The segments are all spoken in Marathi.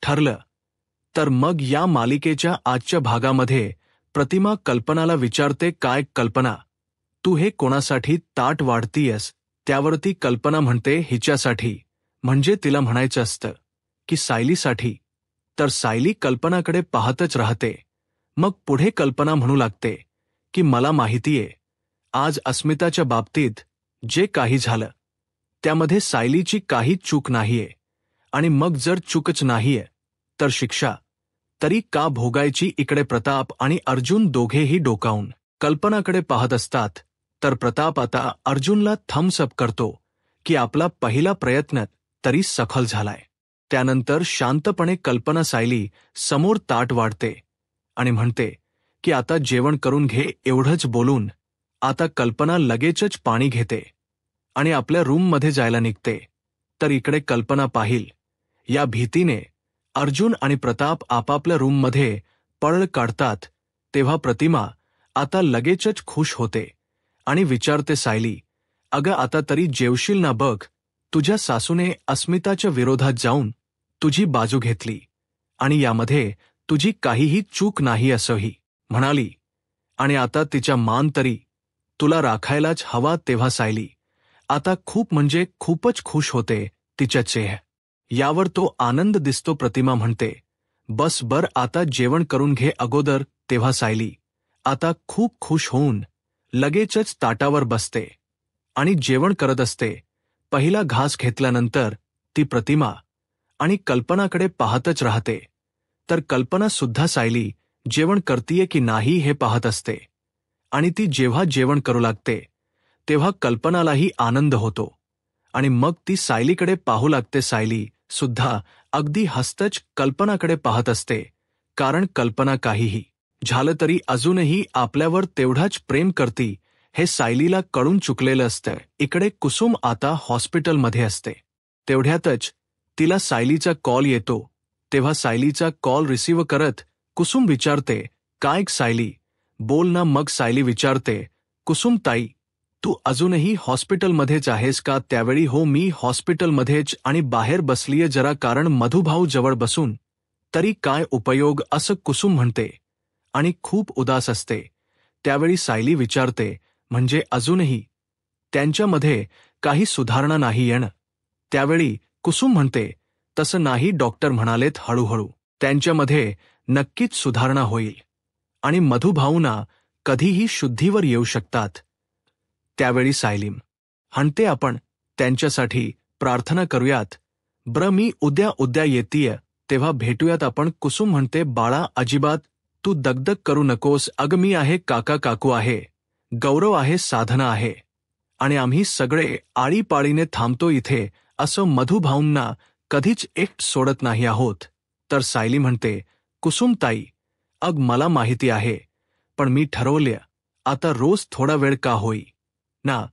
ठरलं. तर मग या मालिकेच्या आजच्या भागामध्ये प्रतिमा कल्पनाला विचारते, काय कल्पना, तू हे कोणासाठी ताट वाढतीयस? त्यावरती कल्पना म्हणते, हिच्यासाठी. म्हणजे तिला म्हणायचं असतं की सायलीसाठी. तर सायली कल्पनाकडे पाहतच राहते. मग पुढे कल्पना म्हणू लागते की मला माहितीये, आज अस्मिताच्या बाबतीत जे काही झालं त्यामध्ये सायलीची काहीच चूक नाहीये. आणि मग जर चूकच नाहीये तर शिक्षा तरी का भोगायची? इकडे प्रताप आणि अर्जुन दोघेही डोकावून कल्पनाकडे पाहत असतात. तर प्रताप आता अर्जुनला थम्स अप करतो की आपला पहिला प्रयत्न तरी सफल झालाय. त्यानंतर शांतपणे कल्पना सायली समोर ताट वाढते आणि म्हणते की आता जेवण करून घे. एवढंच बोलून आता कल्पना लगेचच पाणी घेते आणि आपल्या रूममध्ये जायला निघते. तर इकडे कल्पना पाहिल या भीतीने अर्जुन आणि प्रताप आपापल्या रूममध्ये पळ काढतात. तेव्हा प्रतिमा आता लगेचच खुश होते आणि विचारते, सायली, अगं आता तरी जेवशील ना? बघ, तुझ्या सासूने अस्मिताच्या विरोधात जाऊन तुझी बाजू घेतली आणि यामध्ये तुझी काहीही चूक नाही असंही म्हणाली. आणि आता तिचा मान तरी तुला राखायलाच हवा. तेव्हा सायली आता खूप म्हणजे खूपच खुश होते. तिच्या चेहऱ्यावर यावर तो आनंद दिसतो. प्रतिमा म्हणते, बस बर, आता जेवण करून घे अगोदर. तेव्हा सायली आता खूप खुश होऊन लगेचच ताटावर बसते आणि जेवण करत असते. पहिला घास घेतल्यानंतर ती प्रतिमा आणि कल्पनाकडे पाहतच राहते. तर कल्पना सुद्धा सायली जेवण करतीये की नाही हे पाहत असते. आणि ती जेव्हा जेवण करू लागते तेव्हा कल्पनालाही आनंद होतो आणि मग ती सायलीकडे पाहू लागते. सायली सुद्धा अगदी हसतच कल्पनाकडे पाहत असते, कारण कल्पना काहीही झालं तरी अजूनही आपल्यावर तेवढाच प्रेम करती हे सायलीला कळून चुकलेलं असतं. इकडे कुसुम आता हॉस्पिटलमध्ये असते. तेवढ्यातच तिला सायलीचा कॉल येतो. तेव्हा सायलीचा कॉल रिसीव्ह करत कुसुम विचारते, काय सायली, बोल ना? मग सायली विचारते, कुसुम ताई, तू अजूनही हॉस्पिटलमध्येच आहेस का? त्यावेळी हो, मी हॉस्पिटलमध्येच आणि बाहेर बसलीये जरा, कारण मधुभाऊ जवळ बसून तरी काय उपयोग, असं कुसुम म्हणते आणि खूप उदास असते. त्यावेळी सायली विचारते, म्हणजे अजूनही त्यांच्यामध्ये काही सुधारणा नाही येणं? त्यावेळी कुसुम म्हणते, तसं नाही, डॉक्टर म्हणालेत हळूहळू त्यांच्यामध्ये नक्कीच सुधारणा होईल आणि मधुभाऊंना कधीही शुद्धीवर येऊ शकतात. त्यावेळी सायली म्हणते, आपण त्यांच्यासाठी प्रार्थना करूयात. मी उद्या येतीय, तेव्हा भेटूयात आपण. कुसुम म्हणते, बाळा अजिबात तू दगदग करू नकोस. अगं मी आहे, काका काकू आहे, गौरव आहे, साधना आहे आणि आम्ही सगळे आळीपाळीने थांबतो इथे. असं मधुभाऊंना कधीच एकटं सोडत नाही आहोत. तर सायली म्हणते, कुसुम ताई, मला माहिती आहे, पण मी ठरवलं आता रोज थोडा वेळ का होई ना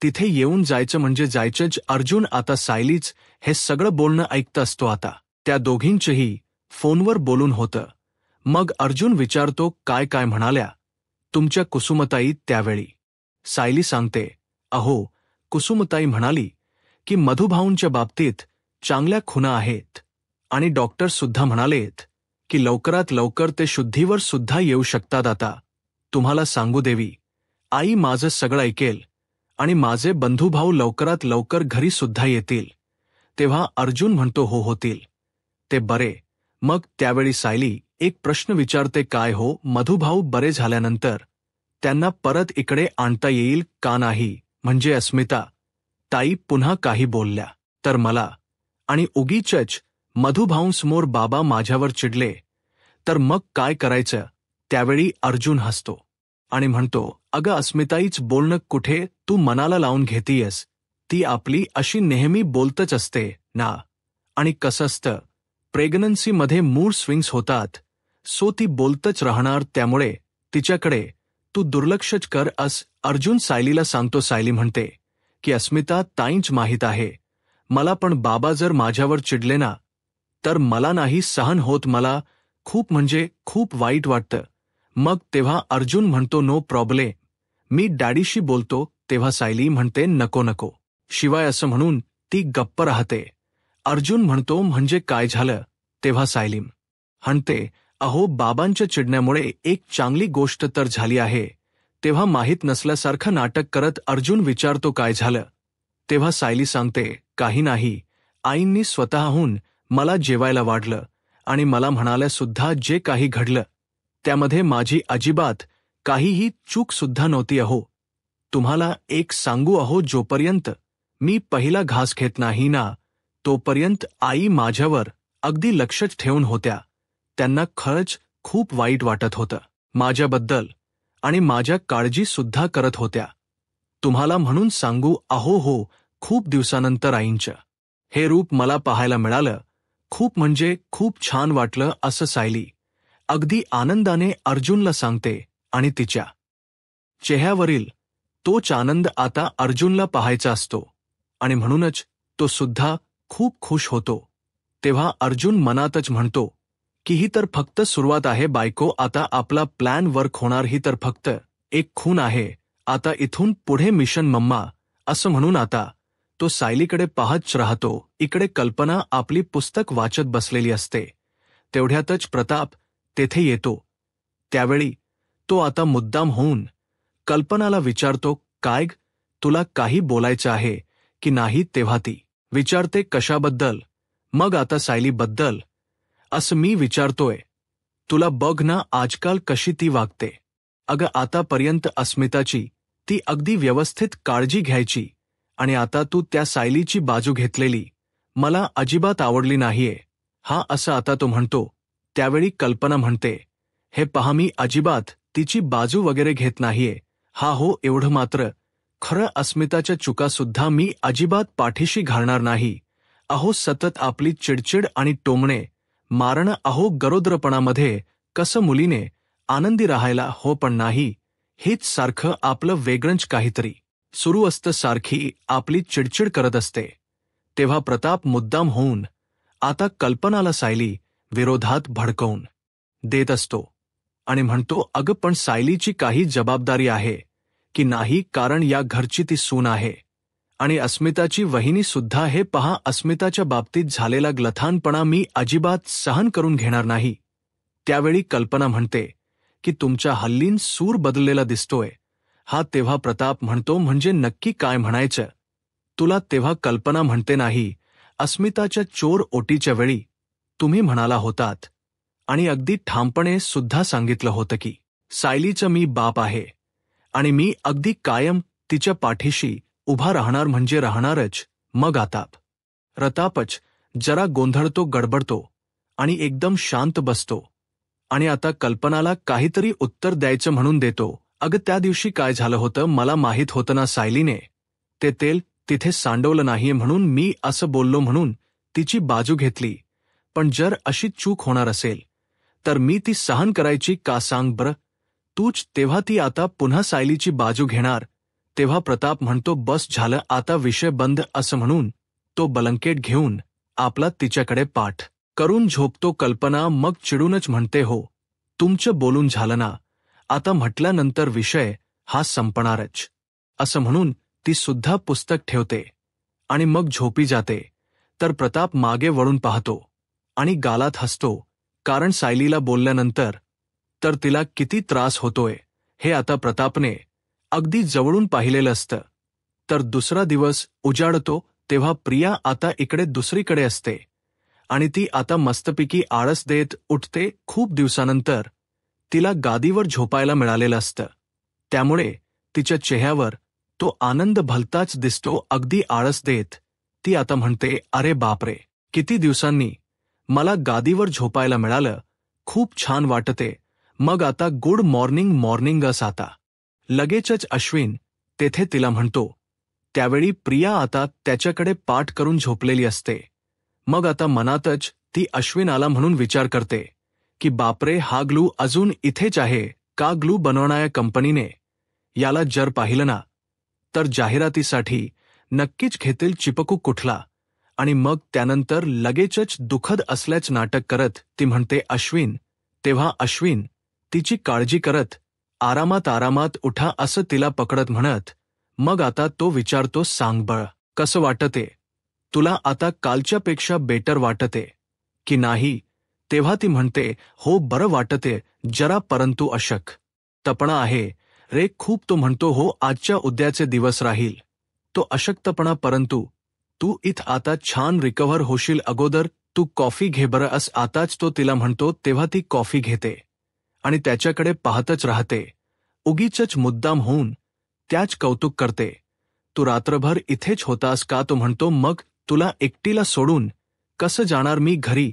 तिथे येऊन जायचं म्हणजे जायचंच. अर्जुन आता सायलीच हे सगळं बोलणं ऐकत असतो. आता त्या दोघींचंही फोनवर बोलून होतं. मग अर्जुन विचारतो, काय काय म्हणाल्या तुमच्या कुसुमताई? त्यावेळी सायली सांगते, अहो, कुसुमताई म्हणाली की मधुभाऊंच्या बाबतीत चांगल्या खुणा आहेत आणि डॉक्टर सुद्धा म्हणालेत की लवकरात लवकर ते शुद्धीवर सुद्धा येऊ शकतात. आता तुम्हाला सांगू देवी आई, माझं सगळं ऐकेल आणि माझे बंधुभाऊ लवकरात लवकर घरी सुद्धा येतील. तेव्हा अर्जुन म्हणतो, हो, होतील ते बरे. मग त्यावेळी सायली एक प्रश्न विचारते, काय हो, मधुभाऊ बरे झाल्यानंतर त्यांना परत इकडे आणता येईल का नाही? म्हणजे अस्मिता ताई पुन्हा काही बोलल्या तर मला आणि उगीचच मधुभाऊंसमोर बाबा माझ्यावर चिडले तर मग काय करायचं? त्यावेळी अर्जुन हसतो आणि म्हणतो, अगं अस्मिताईच बोलणं कुठे तू मनाला लावून घेतीयस? ती आपली अशी नेहमी बोलतच असते ना. आणि कसं असतं, प्रेग्नन्सीमध्ये मूड स्विंग्स होतात, सो ती बोलतच राहणार, त्यामुळे तिच्याकडे तू दुर्लक्षच कर. अर्जुन सायलीला सांगतो. सायली म्हणते की अस्मिता ताईंच माहीत आहे मला, पण बाबा जर माझ्यावर चिडले ना तर मला नाही सहन होत, मला खूप म्हणजे खूप वाईट वाटतं. मग तेव्हा अर्जुन म्हणतो, नो प्रॉब्लेम, मी डॅडीशी बोलतो. तेव्हा सायली म्हणते, नको नको, शिवाय असं म्हणून ती गप्प राहते. अर्जुन म्हणतो, म्हणजे काय झालं तेव्हा सायली म्हणते, अहो बाबांच्या चिडण्यामुळे एक चांगली गोष्ट तर झाली आहे. तेव्हा माहीत नसल्यासारखं नाटक करत अर्जुन विचारतो काय झालं. तेव्हा सायली सांगते, काही नाही, आईंनी स्वतःहून मला जेवायला वाढलं आणि मला म्हणाल्या सुद्धा जे काही घडलं त्यामध्ये माझी अजिबात काहीही चूक सुद्धा नव्हती अहो. तुम्हाला एक सांगू अहो, जोपर्यंत मी पहिला घास घेत नाही ना तोपर्यंत आई माझ्यावर अगदी लक्षच ठेवून होत्या. त्यांना खरंच खूप वाईट वाटत होतं माझ्याबद्दल आणि माझ्या काळजी सुद्धा करत होत्या. तुम्हाला म्हणून सांगू अहो हो, खूप दिवसानंतर आईंचं हे रूप मला पाहायला मिळालं. खूप म्हणजे खूप छान वाटलं असं सायली अगदी आनंदाने अर्जुनला सांगते आणि तिच्या चेहऱ्यावरील तोच आनंद आता अर्जुनला पाहायचा असतो आणि म्हणूनच तो सुद्धा खूप खुश होतो. तेव्हा अर्जुन मनातच म्हणतो की ही तर फक्त सुरुवात आहे बायको, आता आपला प्लॅन वर्क होणार, ही तर फक्त एक खून आहे, आता इथून पुढे मिशन मम्मा असं म्हणून आता तो सायलीकडे पाहत राहतो. इकडे कल्पना आपली पुस्तक वाचत बसलेली असते. तेवढ्यातच प्रताप तेथे येतो. त्यावेळी तो आता मुद्दाम होऊन कल्पनाला विचारतो, काय तुला काही बोलायचं आहे की नाही. तेव्हा ती विचारते, कशाबद्दल. मग आता सायलीबद्दल. असं मी विचारतोय. तुला बघ ना आजकाल कशी ती वागते. अगं आतापर्यंत अस्मिताची ती अगदी व्यवस्थित काळजी घ्यायची आणि आता तू त्या सायलीची बाजू घेतलेली मला अजिबात आवडली नाहीये. हा असं आता तो म्हणतो. त्यावेळी कल्पना म्हणते, हे पहा मी अजिबात तिची बाजू वगैरे घेत नाहीये. हा हो, एवढं मात्र खरं, अस्मिताच्या चुकासुद्धा मी अजिबात पाठीशी घालणार नाही. अहो सतत आपली चिडचिड आणि टोमणे मारणं, अहो गरोदरपणामध्ये कसं मुलीने आनंदी राहायला हो पण नाही, हेच सारखं आपलं वेगळंच काहीतरी सुरू असतं, सारखी आपली चिडचिड करत असते. तेव्हा प्रताप मुद्दाम होऊन आता कल्पनाला सायली विरोधात भडकवून देत असतो आणि म्हणतो, अगं पण सायलीची काही जबाबदारी आहे की नाही, कारण या घरची ती सून आहे आणि अस्मिताची वहिनी सुद्धा. हे पहा, अस्मिताच्या बाबतीत झालेला गलथानपणा मी अजिबात सहन करून घेणार नाही. त्यावेळी कल्पना म्हणते की तुमच्या हल्लीन सूर बदललेला दिसतोय. हा तेव्हा प्रताप म्हणतो, म्हणजे नक्की काय म्हणायचं तुला. तेव्हा कल्पना म्हणते, नाही, अस्मिताच्या चोर ओटीच्या वेळी तुम्ही म्हणाला होतात आणि अगदी ठामपणे सुद्धा सांगितलं होतं की सायलीचं मी बाप आहे आणि मी अगदी कायम तिच्या पाठीशी उभा राहणार, म्हणजे राहणारच. मग आता प्रतापच जरा गोंधळतो, गडबडतो आणि एकदम शांत बसतो आणि आता कल्पनाला काहीतरी उत्तर द्यायचं म्हणून देतो. अगं त्या दिवशी काय झालं होतं मला माहीत होतं ना, सायलीने ते तेल तिथे सांडवलं नाहीये म्हणून मी असं बोललो म्हणून तिची बाजू घेतली. पण जर अशी चूक होणार असेल तर मी ती सहन करायची का सांग बरं तूच. तेव्हा ती आता पुन्हा सायलीची बाजू घेणार. तेव्हा प्रताप म्हणतो, बस झालं आता, विषय बंद. असं म्हणून तो ब्लँकेट घेऊन आपला तिच्याकडे पाठ करून झोपतो. कल्पना मग चिडूनच म्हणते, हो तुमचं बोलून झालं ना, आता म्हटल्यानंतर विषय हा संपणारच. असं म्हणून ती सुद्धा पुस्तक ठेवते आणि मग झोपी जाते. तर प्रताप मागे वळून पाहतो आणि गालात हसतो, कारण सायलीला बोलल्यानंतर तर तिला किती त्रास होतोय हे आता प्रतापने अगदी जवळून पाहिलेलं असतं. तर दुसरा दिवस उजाडतो. तेव्हा प्रिया आता इकडे दुसरीकडे असते आणि ती आता मस्तपैकी आळस देत उठते. खूप दिवसानंतर तिला गादीवर झोपायला मिळालेलं असतं, त्यामुळे तिच्या चेहऱ्यावर तो आनंद भलताच दिसतो. अगदी आळस देत ती आता म्हणते, अरे बापरे, किती दिवसांनी मला गादीवर झोपायला मिळालं, खूप छान वाटते. मग आता गुड मॉर्निंग मॉर्निंगच. आता लगेचच अश्विन तेथे तिला म्हणतो. त्यावेळी प्रिया आता त्याच्याकडे पाठ करून झोपलेली असते. मग आता मनातच ती अश्विन आला म्हणून विचार करते की बापरे, हा ग्लू अजून इथेच आहे का. ग्लू बनवणाऱ्या कंपनीने याला जर पाहिलं ना तर जाहिरातीसाठी नक्कीच घेतील चिपकू कुठला. आणि मग त्यानंतर लगेचच दुःखद असल्याच नाटक करत ती म्हणते, अश्विन. तेव्हा अश्विन तिची काळजी करत आरामात आरामात उठा असं तिला पकडत म्हणत मग आता तो विचारतो, सांग बळ कसं वाटते तुला, आता कालच्यापेक्षा बेटर वाटते की नाही. तेव्हा ती म्हणते, हो बरं वाटते जरा, परंतु अशक्तपणा आहे रे खूप. तो म्हणतो, हो आजच्या उद्याचे दिवस राहील तो अशक्तपणा, परंतु तू आता छान रिकव्हर होशील. अगोदर तू कॉफी घे बरं अस आताच तो तिला म्हणतो. तेव्हा ती कॉफी घेते आणि त्याच्याकडे पाहतच राहते. उगीचच मुद्दाम होऊन त्याच कौतुक करते. तू रात्रभर इथेच होतास का? तो म्हणतो, मग तुला एकटीला सोडून कसं जाणार मी घरी?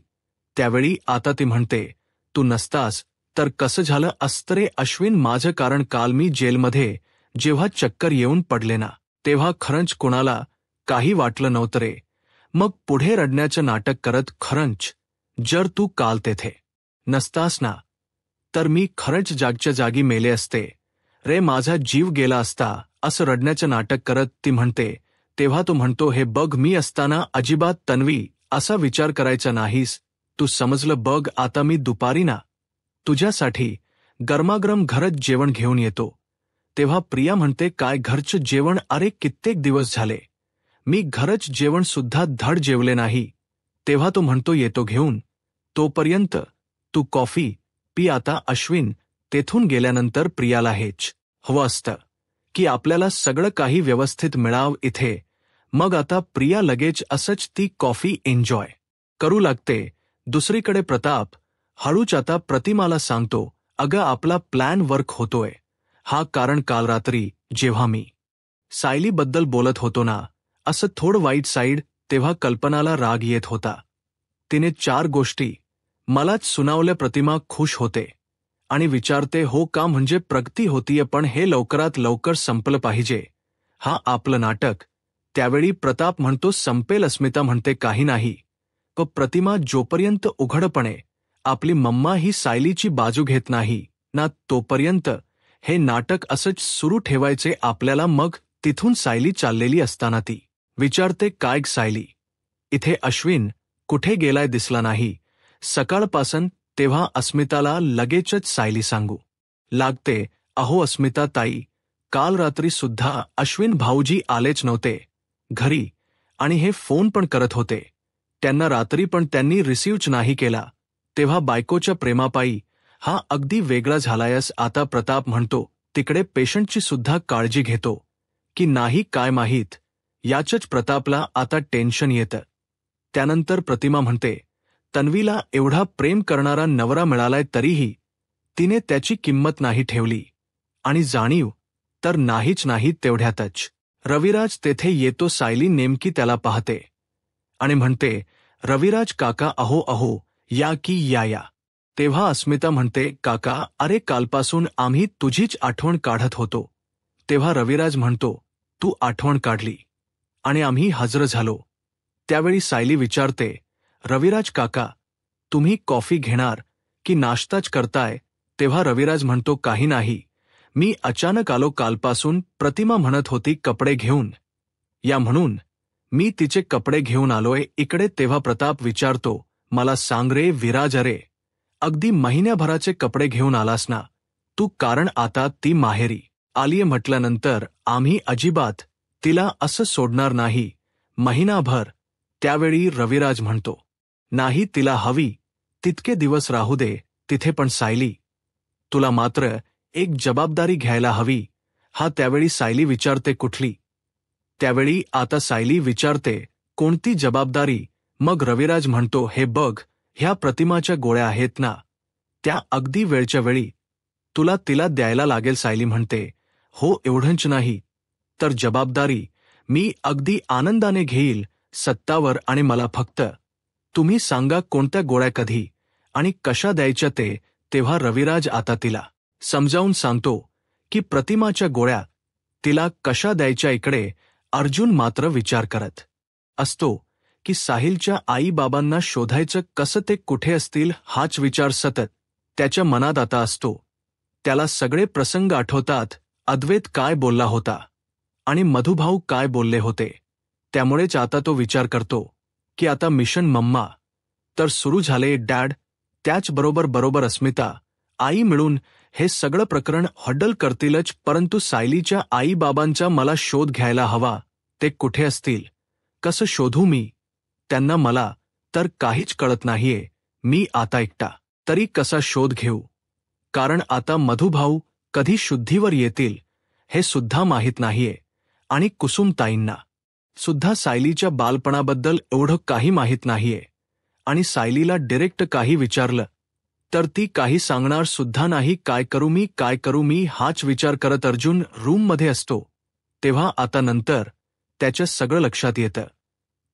त्यावेळी आता ती म्हणते, तू नसतास तर कसं झालं असतं रे अश्विन माझं, कारण काल मी जेलमध्ये जेव्हा चक्कर येऊन पडले ना, तेव्हा खरंच कोणाला काही वाटलं नव्हतं रे. मग पुढे रडण्याचं नाटक करत, खरंच जर तू काल तेथे नसतास ना, तर मी खरंच जागच्या जागी मेले असते रे, माझा जीव गेला असता, असं रडण्याचं नाटक करत ती म्हणते. तेव्हा तो म्हणतो, हे बघ मी असताना अजिबात तन्वी असा विचार करायचा नाहीस, तू समजलं बघ. आता मी दुपारी ना तुझ्यासाठी गरमागरम घरच जेवण घेऊन येतो. तेव्हा प्रिया म्हणते, काय घरचं जेवण? अरे कित्येक दिवस झाले मी घरच जेवण सुद्धा धड जेवले नाही. तेव्हा तो म्हणतो, येतो घेऊन, तोपर्यंत तू कॉफी पी आता. अश्विन तेथून गेल्यानंतर प्रियाला हेच हवं असतं की आपल्याला सगळं काही व्यवस्थित मिळावं इथे. मग आता प्रिया लगेच असंच ती कॉफी एन्जॉय करू लागते. दुसरीकडे प्रताप हळूच आता प्रतिमाला सांगतो, अगं आपला प्लॅन वर्क होतोय हा, कारण काल रात्री जेव्हा मी सायलीबद्दल बोलत होतो ना, असं थोडं वाईट साईड, तेव्हा कल्पनाला राग येत होता. तिने 4 गोष्टी मलाच सुनावल्या. प्रतिमा खुश होते आणि विचारते, हो का, म्हणजे प्रगती होतीये, पण हे लवकरात लवकर संपलं पाहिजे हा आपलं नाटक. त्यावेळी प्रताप म्हणतो, संपेल. अस्मिता म्हणते, काही नाही प्रतिमा, जोपर्यंत उघडपणे आपली मम्मा ही सायलीची बाजू घेत नाही ना, तोपर्यंत हे नाटक असंच सुरू ठेवायचे आपल्याला. मग तिथून सायली चाललेली असताना ती विचारते, काय सायली, इथे अश्विन कुठे गेलाय, दिसला नाही सकाळपासून. तेव्हा अस्मिताला लगेचच सायली सांगू लागते, अहो अस्मिता ताई, काल रात्री सुद्धा अश्विन भाऊजी आलेच नव्हते घरी आणि हे फोन पण करत होते त्यांना रात्री, पण त्यांनी रिसीव्हच नाही केला. तेव्हा बायकोच्या प्रेमापायी हा अगदी वेगळा झालायस. आता प्रताप म्हणतो, तिकडे पेशंटची सुद्धा काळजी घेतो की नाही काय माहीत, याचंच प्रतापला आता टेन्शन येतं. त्यानंतर प्रतिमा म्हणते, तन्वीला एवढा प्रेम करणारा नवरा मिळालाय तरीही तिने त्याची किंमत नाही ठेवली आणि जाणीव तर नाहीच नाही. तेवढ्यातच रविराज तेथे येतो. सायली नेमकी त्याला पाहते आणि म्हणते, रविराज काका, अहो अहो, या की या. तेव्हा अस्मिता म्हणते, काका अरे कालपासून आम्ही तुझीच आठवण काढत होतो. तेव्हा रविराज म्हणतो, तू आठवण काढली आणि आम्ही हजर झालो. त्यावेळी सायली विचारते, रविराज काका तुम्ही कॉफी घेणार की नाश्ताच करताय? तेव्हा रविराज म्हणतो, काही नाही, मी अचानक आलो कालपासून. प्रतिमा म्हणत होती कपडे घेऊन या म्हणून मी तिचे कपडे घेऊन आलोय इकडे. तेव्हा प्रताप विचारतो, मला सांग रे विराज, अरे अगदी महिन्याभराचे कपडे घेऊन आलास ना तू, कारण आता ती माहेरी आलीये म्हटल्यानंतर आम्ही अजिबात तिला असं सोडणार नाही महिनाभर. त्यावेळी रविराज म्हणतो, नाही तिला हवी तितके दिवस राहू दे तिथे, पण सायली तुला मात्र एक जबाबदारी घ्यायला हवी हा. त्यावेळी सायली विचारते, कुठली? त्यावेळी आता सायली विचारते, कोणती जबाबदारी? मग रविराज म्हणतो, हे बघ, ह्या प्रतिमाच्या गोळ्या आहेत ना, त्या अगदी वेळच्या वेळी तुला तिला द्यायला लागेल. सायली म्हणते, हो एवढंच नाही तर जबाबदारी मी अगदी आनंदाने घेईल सत्तावर, आणि मला फक्त तुम्ही सांगा कोणत्या गोळ्या कधी आणि कशा द्यायच्या ते. तेव्हा रविराज आता तिला समजावून सांगतो की प्रतिमाच्या गोळ्या तिला कशा द्यायच्या. इकडे अर्जुन मात्र विचार करत असतो की साहिलच्या आई-बाबांना शोधायचं कसं, ते कुठे असतील हाच विचार सतत त्याच्या मनात आता असतो. त्याला सगळे प्रसंग आठवतात, अद्वैत काय बोलला होता आणि मधुभाऊ काय बोलले होते. त्यामुळेच आता तो विचार करतो की आता मिशन मम्मा तर सुरू झाले, डॅड त्याचबरोबर अस्मिता आई मिळून हे सगळं प्रकरण हँडल करतीलच, परंतु सायलीच्या आई-बाबांचा मला शोध घ्यायला हवा. ते कुठे असतील, कसं शोधू मी त्यांना? मला तर काहीच कळत नाहीये. मी आता एकटा तरी कसा शोध घेऊ, कारण आता मधुभाऊ कधी शुद्धीवर येतील हे सुद्धा माहीत नाहीये, आणि कुसुमताईंना सुद्धा सायलीच्या बालपणाबद्दल एवढं काही माहीत नाहीये, आणि सायलीला डिरेक्ट काही विचारलं तर ती काही सांगणार सुद्धा नाही. काय करू मी हाच विचार करत अर्जुन रूममध्ये असतो. तेव्हा आता नंतर त्याच्या सगळं लक्षात येतं.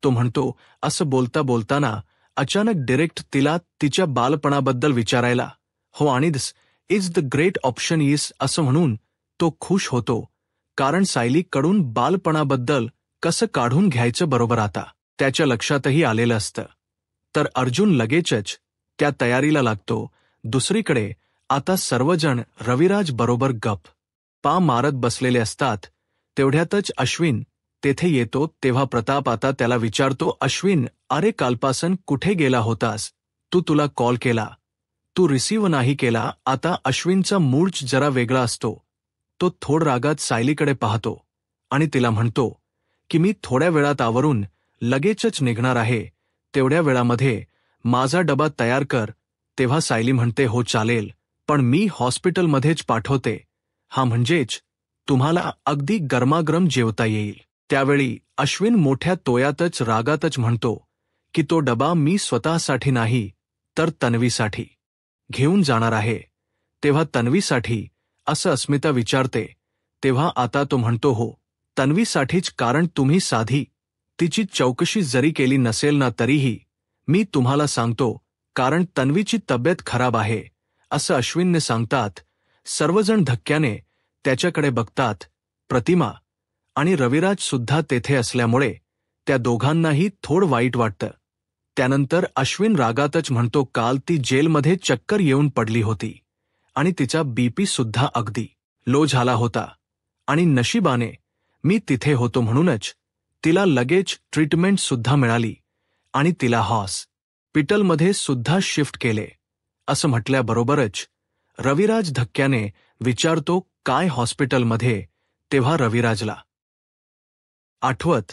तो म्हणतो असं बोलता बोलताना अचानक डिरेक्ट तिला तिच्या बालपणाबद्दल विचारायला, हो, आणि this is the great option is असं म्हणून तो खुश होतो, कारण सायलीकडून बालपणाबद्दल कसं काढून घ्यायचं बरोबर आता त्याच्या लक्षातही आलेलं असतं. तर अर्जुन लगेचच त्या तयारीला लागतो. दुसरीकडे आता सर्वजण रविराज बरोबर गप्पा मारत बसलेले असतात. तेवढ्यातच अश्विन तेथे येतो. तेव्हा प्रताप आता त्याला विचारतो, अश्विन, अरे कालपासून कुठे गेला होतास? तुला कॉल केला, तू रिसीव्ह नाही केला. आता अश्विनचा मूड जरा वेगळा असतो. तो थोड रागात सायलीकडे पाहतो आणि तिला म्हणतो की मी थोड्या वेळात आवरून लगेचच निघणार आहे, तेवढ्या वेळामध्ये माझा डबा तयार कर. तेव्हा सायली म्हणते, हो चालेल, पण मी हॉस्पिटलमध्येच पाठवते. हा, म्हणजेच तुम्हाला अगदी गरमागरम जेवता येईल. त्यावेळी अश्विन मोठ्या तोयातच रागातच म्हणतो की तो डबा मी स्वतःसाठी नाही तर तन्वीसाठी घेऊन जाणार आहे. तेव्हा तन्वीसाठी असं अस्मिता विचारते. तेव्हा आता तो म्हणतो, हो, तन्वीसाठीच, कारण तुम्ही साधी तिची चौकशी जरी केली नसेल ना तरीही मी तुम्हाला सांगतो, कारण तन्वीची तब्येत खराब आहे असं अश्विनने सांगतात. सर्वजण धक्क्याने त्याच्याकडे बघतात. प्रतिमा आणि रविराज सुद्धा तेथे असल्यामुळे त्या दोघांनाही थोड वाईट वाटतं. त्यानंतर अश्विन रागातच म्हणतो, काल ती जेलमध्ये चक्कर येऊन पडली होती आणि तिचा बीपी सुद्धा अगदी लो झाला होता, आणि नशिबाने मी तिथे होतो म्हणूनच तिला लगेच ट्रीटमेंट सुद्धा मिळाली आणि तिला हॉस्पिटलमध्ये सुद्धा शिफ्ट केले. असं म्हटल्याबरोबरच रविराज धक्क्याने विचारतो, काय हॉस्पिटलमध्ये? तेव्हा रविराजला आठवत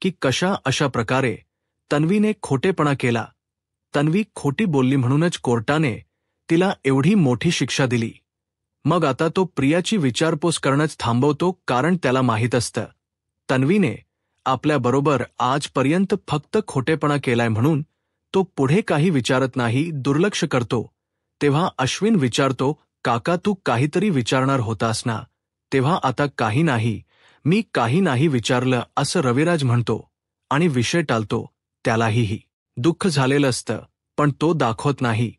की कशा अशा प्रकारे तन्वीने खोटेपणा केला. तन्वी खोटी बोलली म्हणूनच कोर्टाने तिला एवढी मोठी शिक्षा दिली. मग आता तो प्रियाची विचारपूस करणंच थांबवतो, कारण त्याला माहीत असतं तन्वीने आपल्याबरोबर आजपर्यंत फक्त खोटेपणा केलाय म्हणून तो पुढे काही विचारत नाही, दुर्लक्ष करतो. तेव्हा अश्विन विचारतो, काका, तू काहीतरी विचारणार होतास ना? तेव्हा आता काही नाही, मी काही नाही विचारलं असं रविराज म्हणतो आणि विषय टाळतो. त्यालाही दुःख झालेलं असतं, पण तो दाखवत नाही.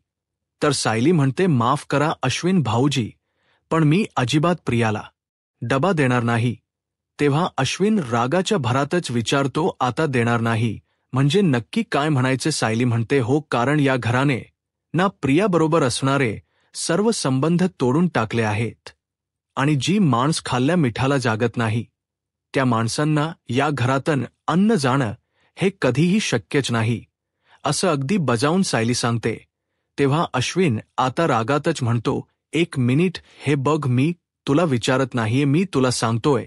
तर सायली म्हणते, माफ करा अश्विन भाऊजी, पण मी अजिबात प्रियाला डबा देणार नाही. तेव्हा अश्विन रागाच्या भरातच विचारतो, आता देणार नाही म्हणजे नक्की काय म्हणायचे? सायली म्हणते, हो, कारण या घराने ना प्रियाबरोबर असणारे सर्व संबंध तोडून टाकले आहेत, आणि जी मांस खाल्ल्या मिठाला जागत नाही त्या माणसांना या घरातून अन्न जाणं हे कधीही शक्यच नाही, असं अगदी बजावून सायली सांगते. तेव्हा अश्विन आता रागातच म्हणतो, एक मिनिट, हे बघ, मी तुला विचारत नाहीये, मी तुला सांगतोय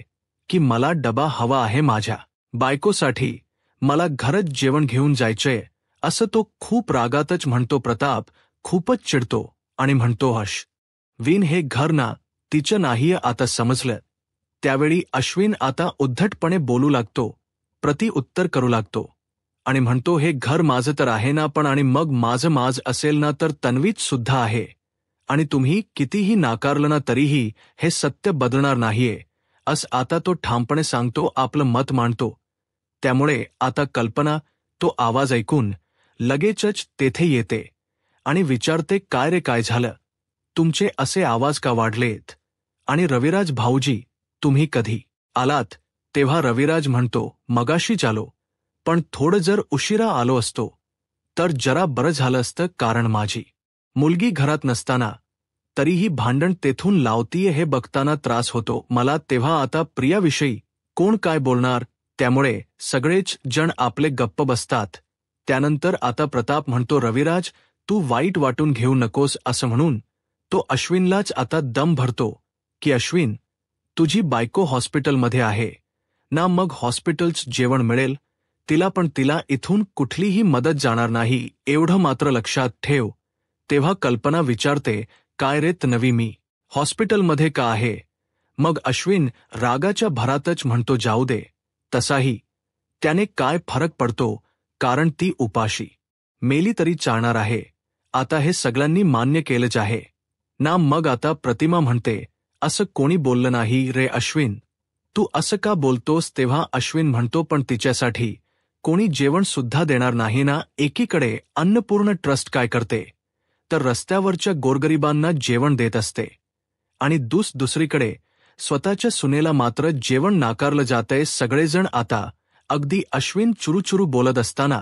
की मला डबा हवा आहे माझ्या बायकोसाठी, मला घरच जेवण घेऊन जायचंय, असं तो खूप रागातच म्हणतो. प्रताप खूपच चिडतो आणि म्हणतो, अश्विन, हे घर ना तिचं नाहीये, आता समजलं. त्यावेळी अश्विन आता उद्धटपणे बोलू लागतो, प्रति-उत्तर करू लागतो आणि म्हणतो, हे घर माझं तर आहे ना, पण आणि मग माझं असेल ना तर तन्वीच सुद्धा आहे, आणि तुम्ही कितीही नाकारलं ना तरीही हे सत्य बदलणार नाहीये, असं आता तो ठामपणे सांगतो, आपलं मत मांडतो. त्यामुळे आता कल्पना तो आवाज ऐकून लगेचच तेथे येते आणि विचारते, काय रे, काय झालं? तुमचे असे आवाज का वाढलेत? आणि रविराज भाऊजी, तुम्ही कधी आलात? तेव्हा रविराज म्हणतो, मगाशीच आलो, पण थोडं जर उशिरा आलो असतो तर जरा बरं झालं असतं, कारण माझी मुलगी घरात नसताना तरीही भांडण तेथून लावतीये हे बघताना त्रास होतो मला. तेव्हा आता प्रियाविषयी कोण काय बोलणार, त्यामुळे सगळेच जण आपले गप्प बसतात. त्यानंतर आता प्रताप म्हणतो, रविराज, तू वाईट वाटून घेऊ नकोस, असं म्हणून तो अश्विनलाच आता दम भरतो की अश्विन, तुझी बायको हॉस्पिटलमध्ये आहे ना, मग हॉस्पिटलचं जेवण मिळेल तिला इथून कुठलीही मदत जाणार नाही एवढं मात्र लक्षात ठेव. तेव्हा कल्पना विचारते, काय रे तन्वी, मी हॉस्पिटलमध्ये का आहे? मग अश्विन रागाच्या भरातच म्हणतो, जाऊ दे, तसाही त्याने काय फरक पडतो, कारण ती उपाशी मेली तरी चालणार आहे. आता हे सगळ्यांनी मान्य केलंच आहे ना? मग आता प्रतिमा म्हणते, असं कोणी बोललं नाही रे अश्विन, तू असं का बोलतोस? तेव्हा अश्विन म्हणतो, पण तिच्यासाठी कोणी जेवण सुद्धा देणार नाही ना? एकीकडे अन्नपूर्ण ट्रस्ट काय करते, तर रस्त्यावरच्या गोरगरिबांना जेवण देत असते, आणि दुसरीकडे स्वतःच्या सुनेला मात्र जेवण नाकारलं जातंय. सगळेजण आता अगदी अश्विन चुरूचुरू बोलत असताना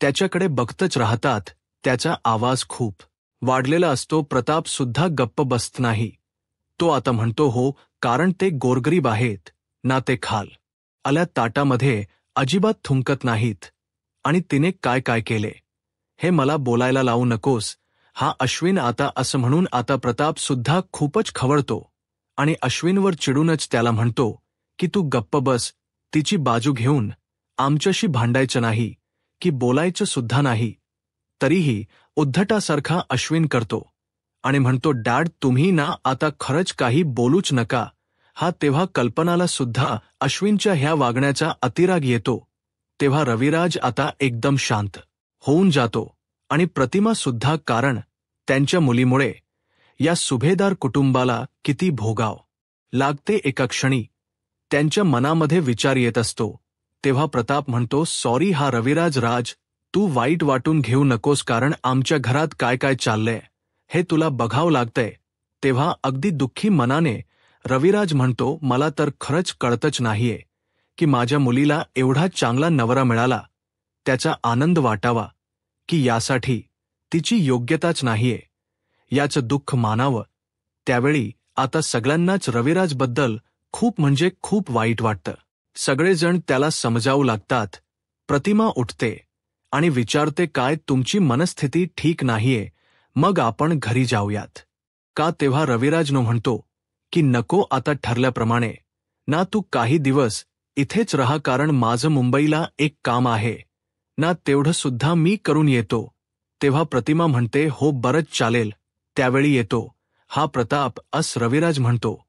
त्याच्याकडे बघतच राहतात. त्याचा आवाज खूप वाढलेला असतो. प्रताप सुद्धा गप्प बसत नाही. तो आता म्हणतो, हो, कारण ते गोरगरीब आहेत ना, ते खाल आल्या ताटामध्ये अजिबात थुंकत नाहीत. आणि तिने काय काय केले हे मला बोलायला लावू नकोस. हा अश्विन आता असं म्हणून आता प्रताप सुद्धा खूपच खवळतो आणि अश्विनवर चिडूनच त्याला म्हणतो की तू गप्प बस, तिची बाजू घेऊन आमच्याशी भांडायचं नाही की बोलायचं सुद्धा नाही. तरीही उद्धटासारखा अश्विन करतो आणि म्हणतो, डॅड, तुम्ही ना आता खरंच काही बोलूच नका. हा तेव्हा कल्पनाला सुद्धा अश्विनच्या ह्या वागण्याचा अतिराग येतो. तेव्हा रविराज आता एकदम शांत होऊन जातो आणि प्रतिमा सुद्धा, कारण त्यांच्या मुलीमुळे या सुभेदार कुटुंबाला किती भोगाव लागते एका क्षणी त्यांच्या मनामध्ये विचार येत असतो. तेव्हा प्रताप म्हणतो, सॉरी हा रविराज, तू वाईट वाटून घेऊ नकोस, कारण आमच्या घरात काय काय चाललंय हे तुला बघावं लागतंय. तेव्हा अगदी दुःखी मनाने रविराज म्हणतो, मला तर खरंच कळतच नाहीये की माझ्या मुलीला एवढा चांगला नवरा मिळाला, त्याचा आनंद वाटावा की यासाठी तिची योग्यताच नाहीये, याचं दुःख मानावं. त्यावेळी आता सगळ्यांनाच रविराजबद्दल खूप म्हणजे खूप वाईट वाटतं. सगळेजण त्याला समजावू लागतात. प्रतिमा उठते आणि विचारते, काय तुमची मनस्थिती ठीक नाहीये, मग आपण घरी जाऊयात का? तेव्हा रविराजनो म्हणतो की नको, आता ठरल्याप्रमाणे ना, तू काही दिवस इथेच राहा, कारण माझं मुंबईला एक काम आहे ना, तेवढं सुद्धा मी करून येतो. तेव्हा प्रतिमा म्हणते, हो बरंच चालेल, त्यावेळी येतो. हा प्रताप अस रविराज म्हणतो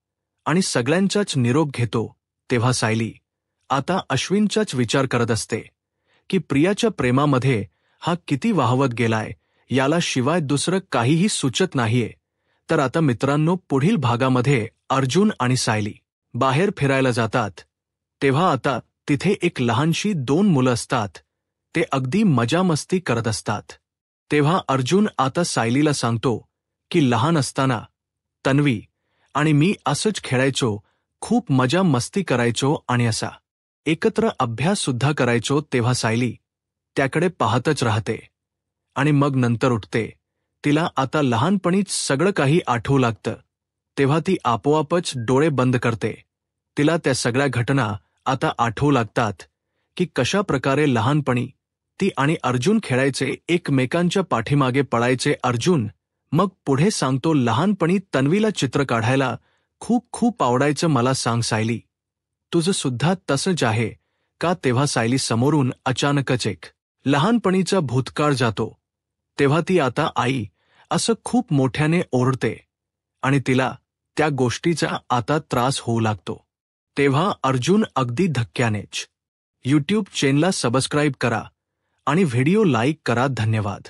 आणि सगळ्यांचाच निरोप घेतो. तेव्हा सायली आता अश्विनचाच विचार करत असते की प्रियाच्या प्रेमामध्ये हा किती वाहवत गेलाय, याला शिवाय दुसरं काहीही सुचत नाहीये. तर आता मित्रांनो, पुढील भागामध्ये अर्जुन आणि सायली बाहेर फिरायला जातात. तेव्हा आता तिथे एक लहानशी 2 मुलं असतात. ते अगदी मजामस्ती करत असतात. तेव्हा अर्जुन आता सायलीला सांगतो की लहान असताना तन्वी आणि मी असंच खेळायचो, खूप मजा मस्ती करायचो आणि असा एकत्र अभ्यास सुद्धा करायचो. तेव्हा सायली त्याकडे पाहतच राहते आणि मग नंतर उठते. तिला आता लहानपणीच सगळं काही आठवू लागतं. तेव्हा ती आपोआपच डोळे बंद करते. तिला त्या सगळ्या घटना आता आठवू लागतात की कशा प्रकारे लहानपणी ती आणि अर्जुन खेळायचे, एकमेकांच्या पाठीमागे पळायचे. अर्जुन मग पुढे सांगतो, लहानपणी तन्वीला चित्र काढायला खूप खूप आवडायचं. मला सांग सायली, तुझं सुद्धा तसंच आहे का? तेव्हा सायली समोरून अचानकच एक लहानपणीचा भूतकाळ जातो. तेव्हा ती आता आई असं खूप मोठ्याने ओरडते आणि तिला त्या गोष्टीचा आता त्रास होऊ लागतो. तेव्हा अर्जुन अगदी धक्क्यानेच यूट्यूब चॅनलला सबस्क्राईब करा आणि व्हिडिओ लाईक करा. धन्यवाद.